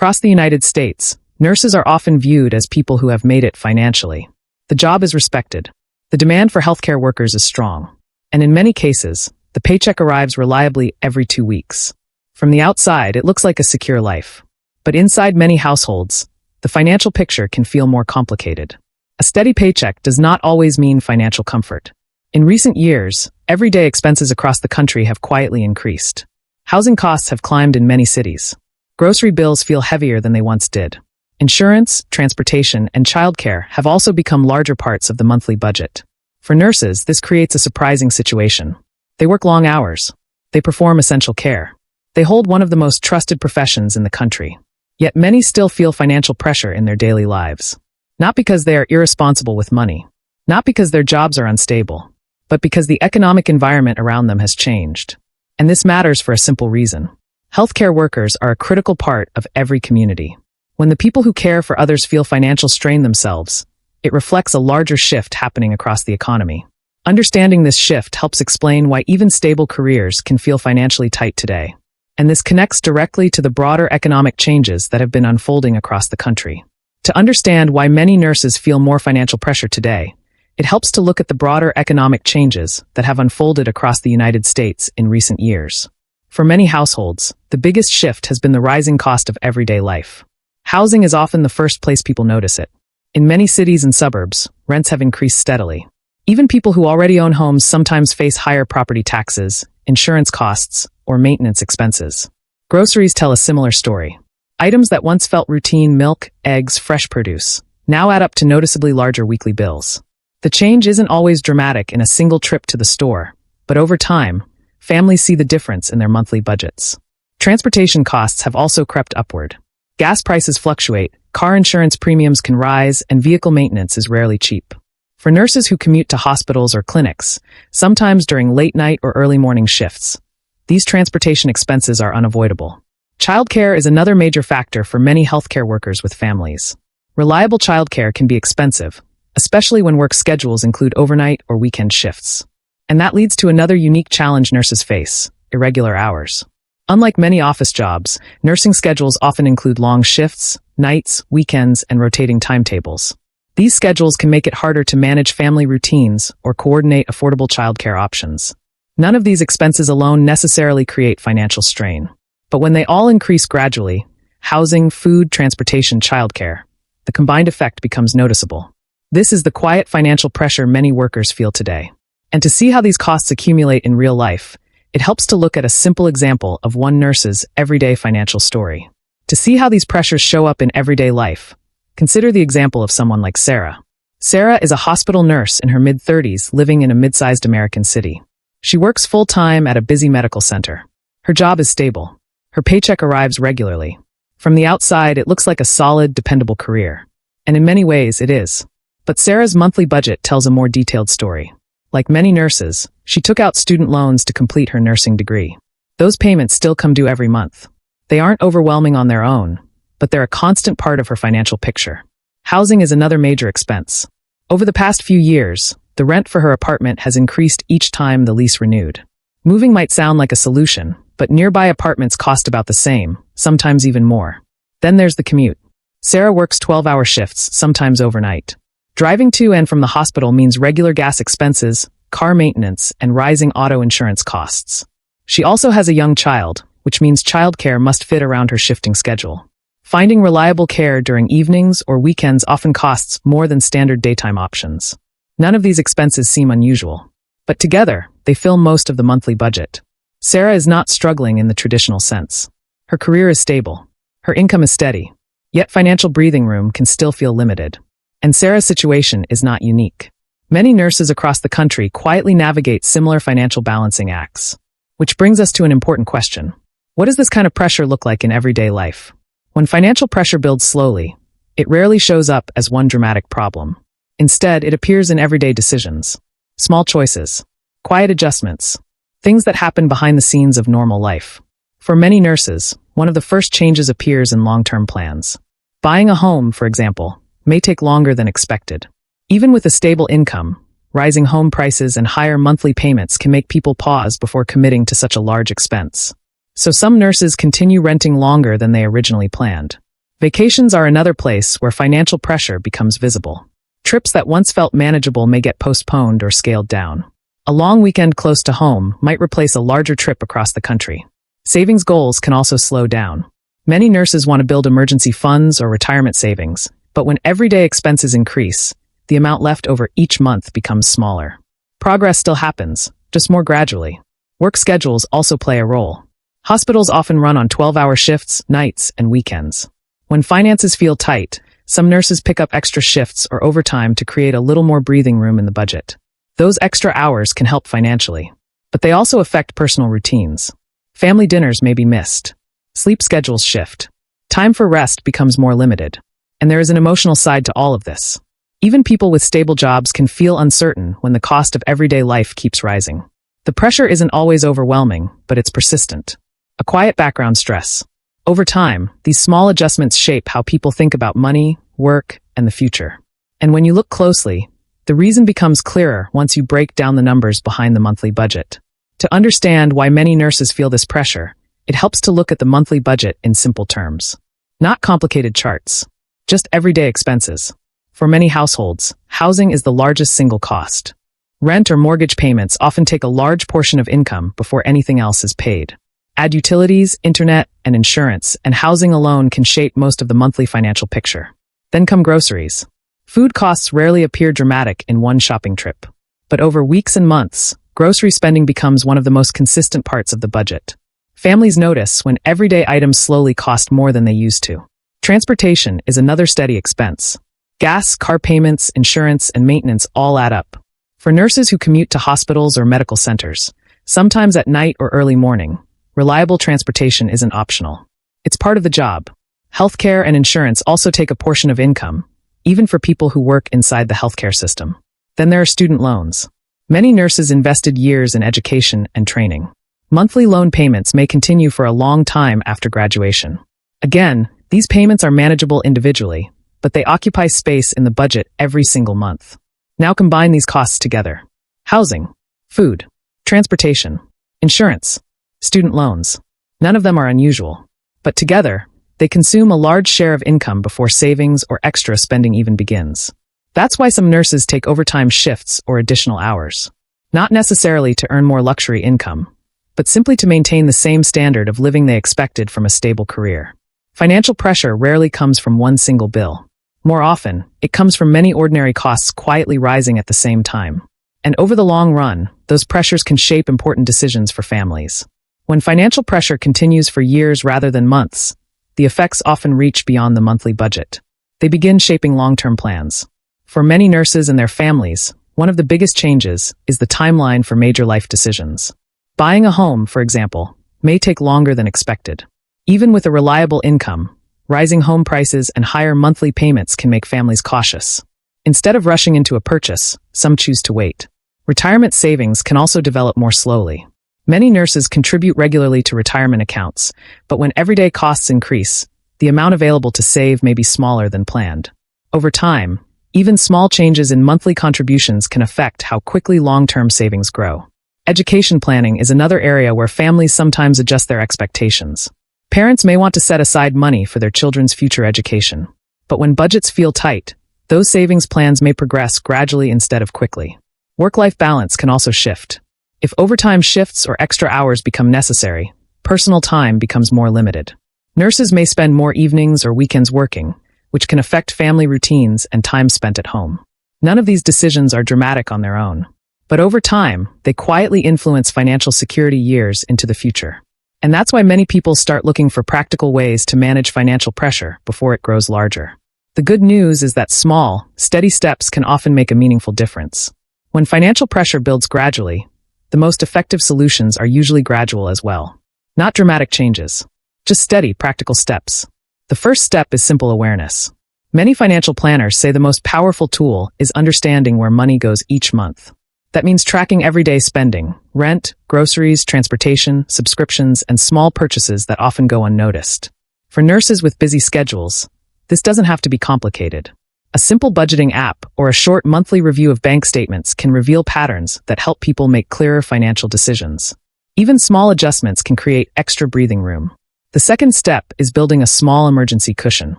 Across the United States, nurses are often viewed as people who have made it financially. The job is respected. The demand for healthcare workers is strong. And in many cases, the paycheck arrives reliably every 2 weeks. From the outside, it looks like a secure life. But inside many households, the financial picture can feel more complicated. A steady paycheck does not always mean financial comfort. In recent years, everyday expenses across the country have quietly increased. Housing costs have climbed in many cities. Grocery bills feel heavier than they once did. Insurance, transportation, and childcare have also become larger parts of the monthly budget. For nurses, this creates a surprising situation. They work long hours. They perform essential care. They hold one of the most trusted professions in the country. Yet many still feel financial pressure in their daily lives. Not because they are irresponsible with money. Not because their jobs are unstable. But because the economic environment around them has changed. And this matters for a simple reason. Healthcare workers are a critical part of every community. When the people who care for others feel financial strain themselves, it reflects a larger shift happening across the economy. Understanding this shift helps explain why even stable careers can feel financially tight today. And this connects directly to the broader economic changes that have been unfolding across the country. To understand why many nurses feel more financial pressure today, it helps to look at the broader economic changes that have unfolded across the United States in recent years. For many households, the biggest shift has been the rising cost of everyday life. Housing is often the first place people notice it. In many cities and suburbs, rents have increased steadily. Even people who already own homes sometimes face higher property taxes, insurance costs, or maintenance expenses. Groceries tell a similar story. Items that once felt routine, milk, eggs, fresh produce, now add up to noticeably larger weekly bills. The change isn't always dramatic in a single trip to the store, but over time, families see the difference in their monthly budgets. Transportation costs have also crept upward. Gas prices fluctuate, car insurance premiums can rise, and vehicle maintenance is rarely cheap. For nurses who commute to hospitals or clinics, sometimes during late night or early morning shifts, these transportation expenses are unavoidable. Childcare is another major factor for many healthcare workers with families. Reliable childcare can be expensive, especially when work schedules include overnight or weekend shifts. And that leads to another unique challenge nurses face: irregular hours. Unlike many office jobs, nursing schedules often include long shifts, nights, weekends, and rotating timetables. These schedules can make it harder to manage family routines or coordinate affordable childcare options. None of these expenses alone necessarily create financial strain. But when they all increase gradually, housing, food, transportation, childcare, the combined effect becomes noticeable. This is the quiet financial pressure many workers feel today. And to see how these costs accumulate in real life, it helps to look at a simple example of one nurse's everyday financial story. To see how these pressures show up in everyday life, consider the example of someone like Sarah. Sarah is a hospital nurse in her mid-30s living in a mid-sized American city. She works full-time at a busy medical center. Her job is stable. Her paycheck arrives regularly. From the outside, it looks like a solid, dependable career. And in many ways, it is. But Sarah's monthly budget tells a more detailed story. Like many nurses, she took out student loans to complete her nursing degree. Those payments still come due every month. They aren't overwhelming on their own, but they're a constant part of her financial picture. Housing is another major expense. Over the past few years, the rent for her apartment has increased each time the lease renewed. Moving might sound like a solution, but nearby apartments cost about the same, sometimes even more. Then there's the commute. Sarah works 12-hour shifts, sometimes overnight. Driving to and from the hospital means regular gas expenses, car maintenance, and rising auto insurance costs. She also has a young child, which means childcare must fit around her shifting schedule. Finding reliable care during evenings or weekends often costs more than standard daytime options. None of these expenses seem unusual, but together, they fill most of the monthly budget. Sarah is not struggling in the traditional sense. Her career is stable. Her income is steady. Yet financial breathing room can still feel limited. And Sarah's situation is not unique. Many nurses across the country quietly navigate similar financial balancing acts. Which brings us to an important question. What does this kind of pressure look like in everyday life? When financial pressure builds slowly, it rarely shows up as one dramatic problem. Instead, it appears in everyday decisions. Small choices. Quiet adjustments. Things that happen behind the scenes of normal life. For many nurses, one of the first changes appears in long-term plans. Buying a home, for example, may take longer than expected. Even with a stable income, rising home prices and higher monthly payments can make people pause before committing to such a large expense. So some nurses continue renting longer than they originally planned. Vacations are another place where financial pressure becomes visible. Trips that once felt manageable may get postponed or scaled down. A long weekend close to home might replace a larger trip across the country. Savings goals can also slow down. Many nurses want to build emergency funds or retirement savings, but when everyday expenses increase, the amount left over each month becomes smaller. Progress still happens, just more gradually. Work schedules also play a role. Hospitals often run on 12-hour shifts, nights, and weekends. When finances feel tight, some nurses pick up extra shifts or overtime to create a little more breathing room in the budget. Those extra hours can help financially, but they also affect personal routines. Family dinners may be missed. Sleep schedules shift. Time for rest becomes more limited. And there is an emotional side to all of this. Even people with stable jobs can feel uncertain when the cost of everyday life keeps rising. The pressure isn't always overwhelming, but it's persistent. A quiet background stress. Over time, these small adjustments shape how people think about money, work, and the future. And when you look closely, the reason becomes clearer once you break down the numbers behind the monthly budget. To understand why many nurses feel this pressure, it helps to look at the monthly budget in simple terms. Not complicated charts, just everyday expenses. For many households, housing is the largest single cost. Rent or mortgage payments often take a large portion of income before anything else is paid. Add utilities, internet, and insurance, and housing alone can shape most of the monthly financial picture. Then come groceries. Food costs rarely appear dramatic in one shopping trip. But over weeks and months, grocery spending becomes one of the most consistent parts of the budget. Families notice when everyday items slowly cost more than they used to. Transportation is another steady expense. Gas, car payments, insurance, and maintenance all add up. For nurses who commute to hospitals or medical centers, sometimes at night or early morning, reliable transportation isn't optional. It's part of the job. Healthcare and insurance also take a portion of income, even for people who work inside the healthcare system. Then there are student loans. Many nurses invested years in education and training. Monthly loan payments may continue for a long time after graduation. Again, these payments are manageable individually, but they occupy space in the budget every single month. Now combine these costs together. Housing, food, transportation, insurance, student loans. None of them are unusual, but together, they consume a large share of income before savings or extra spending even begins. That's why some nurses take overtime shifts or additional hours. Not necessarily to earn more luxury income, but simply to maintain the same standard of living they expected from a stable career. Financial pressure rarely comes from one single bill. More often, it comes from many ordinary costs quietly rising at the same time. And over the long run, those pressures can shape important decisions for families. When financial pressure continues for years rather than months, the effects often reach beyond the monthly budget. They begin shaping long-term plans. For many nurses and their families, one of the biggest changes is the timeline for major life decisions. Buying a home, for example, may take longer than expected. Even with a reliable income, rising home prices and higher monthly payments can make families cautious. Instead of rushing into a purchase, some choose to wait. Retirement savings can also develop more slowly. Many nurses contribute regularly to retirement accounts, but when everyday costs increase, the amount available to save may be smaller than planned. Over time, even small changes in monthly contributions can affect how quickly long-term savings grow. Education planning is another area where families sometimes adjust their expectations. Parents may want to set aside money for their children's future education, but when budgets feel tight, those savings plans may progress gradually instead of quickly. Work-life balance can also shift. If overtime shifts or extra hours become necessary, personal time becomes more limited. Nurses may spend more evenings or weekends working, which can affect family routines and time spent at home. None of these decisions are dramatic on their own, but over time, they quietly influence financial security years into the future. And that's why many people start looking for practical ways to manage financial pressure before it grows larger. The good news is that small, steady steps can often make a meaningful difference. When financial pressure builds gradually, the most effective solutions are usually gradual as well. Not dramatic changes, just steady, practical steps. The first step is simple awareness. Many financial planners say the most powerful tool is understanding where money goes each month. That means tracking everyday spending, rent, groceries, transportation, subscriptions, and small purchases that often go unnoticed. For nurses with busy schedules, this doesn't have to be complicated. A simple budgeting app or a short monthly review of bank statements can reveal patterns that help people make clearer financial decisions. Even small adjustments can create extra breathing room. The second step is building a small emergency cushion.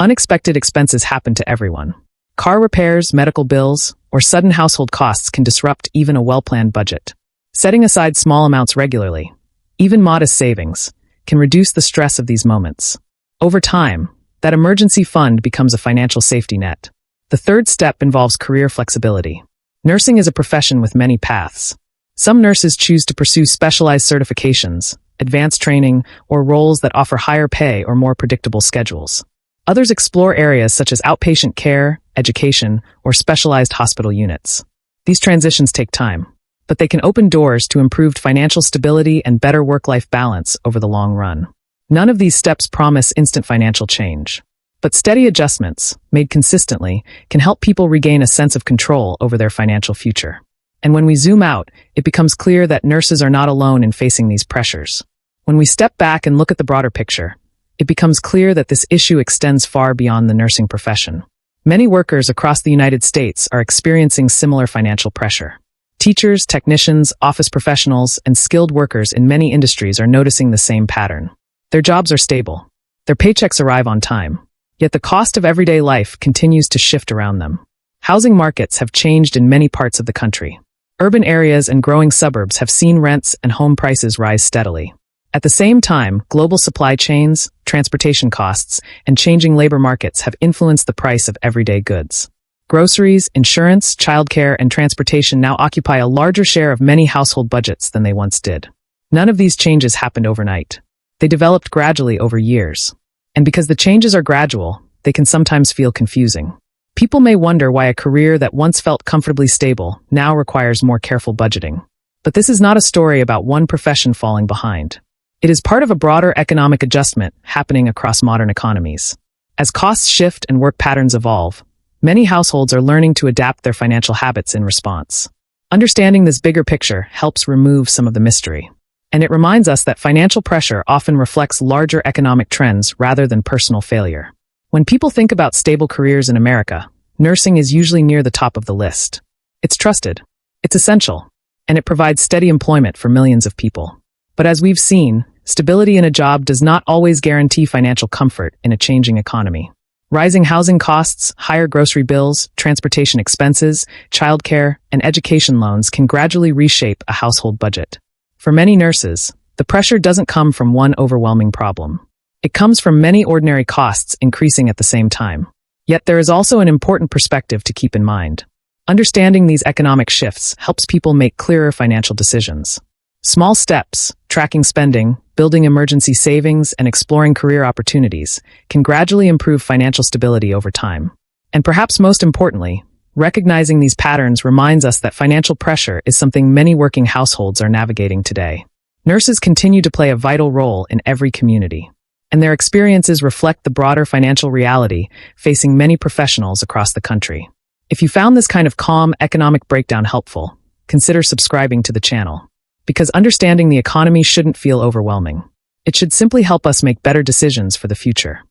Unexpected expenses happen to everyone. Car repairs, medical bills, or sudden household costs can disrupt even a well-planned budget. Setting aside small amounts regularly, even modest savings, can reduce the stress of these moments. Over time, that emergency fund becomes a financial safety net. The third step involves career flexibility. Nursing is a profession with many paths. Some nurses choose to pursue specialized certifications, advanced training, or roles that offer higher pay or more predictable schedules. Others explore areas such as outpatient care, education, or specialized hospital units. These transitions take time, but they can open doors to improved financial stability and better work-life balance over the long run. None of these steps promise instant financial change, but steady adjustments, made consistently, can help people regain a sense of control over their financial future. And when we zoom out, it becomes clear that nurses are not alone in facing these pressures. When we step back and look at the broader picture, it becomes clear that this issue extends far beyond the nursing profession. Many workers across the United States are experiencing similar financial pressure. Teachers, technicians, office professionals, and skilled workers in many industries are noticing the same pattern. Their jobs are stable. Their paychecks arrive on time. Yet the cost of everyday life continues to shift around them. Housing markets have changed in many parts of the country. Urban areas and growing suburbs have seen rents and home prices rise steadily. At the same time, global supply chains, transportation costs, and changing labor markets have influenced the price of everyday goods. Groceries, insurance, childcare, and transportation now occupy a larger share of many household budgets than they once did. None of these changes happened overnight. They developed gradually over years. And because the changes are gradual, they can sometimes feel confusing. People may wonder why a career that once felt comfortably stable now requires more careful budgeting. But this is not a story about one profession falling behind. It is part of a broader economic adjustment happening across modern economies. As costs shift and work patterns evolve, many households are learning to adapt their financial habits in response. Understanding this bigger picture helps remove some of the mystery. And it reminds us that financial pressure often reflects larger economic trends rather than personal failure. When people think about stable careers in America, nursing is usually near the top of the list. It's trusted, it's essential, and it provides steady employment for millions of people. But as we've seen, stability in a job does not always guarantee financial comfort in a changing economy. Rising housing costs, higher grocery bills, transportation expenses, childcare, and education loans can gradually reshape a household budget. For many nurses, the pressure doesn't come from one overwhelming problem. It comes from many ordinary costs increasing at the same time. Yet there is also an important perspective to keep in mind. Understanding these economic shifts helps people make clearer financial decisions. Small steps, tracking spending, building emergency savings, and exploring career opportunities can gradually improve financial stability over time. And perhaps most importantly, recognizing these patterns reminds us that financial pressure is something many working households are navigating today. Nurses continue to play a vital role in every community, and their experiences reflect the broader financial reality facing many professionals across the country. If you found this kind of calm economic breakdown helpful, consider subscribing to the channel. Because understanding the economy shouldn't feel overwhelming. It should simply help us make better decisions for the future.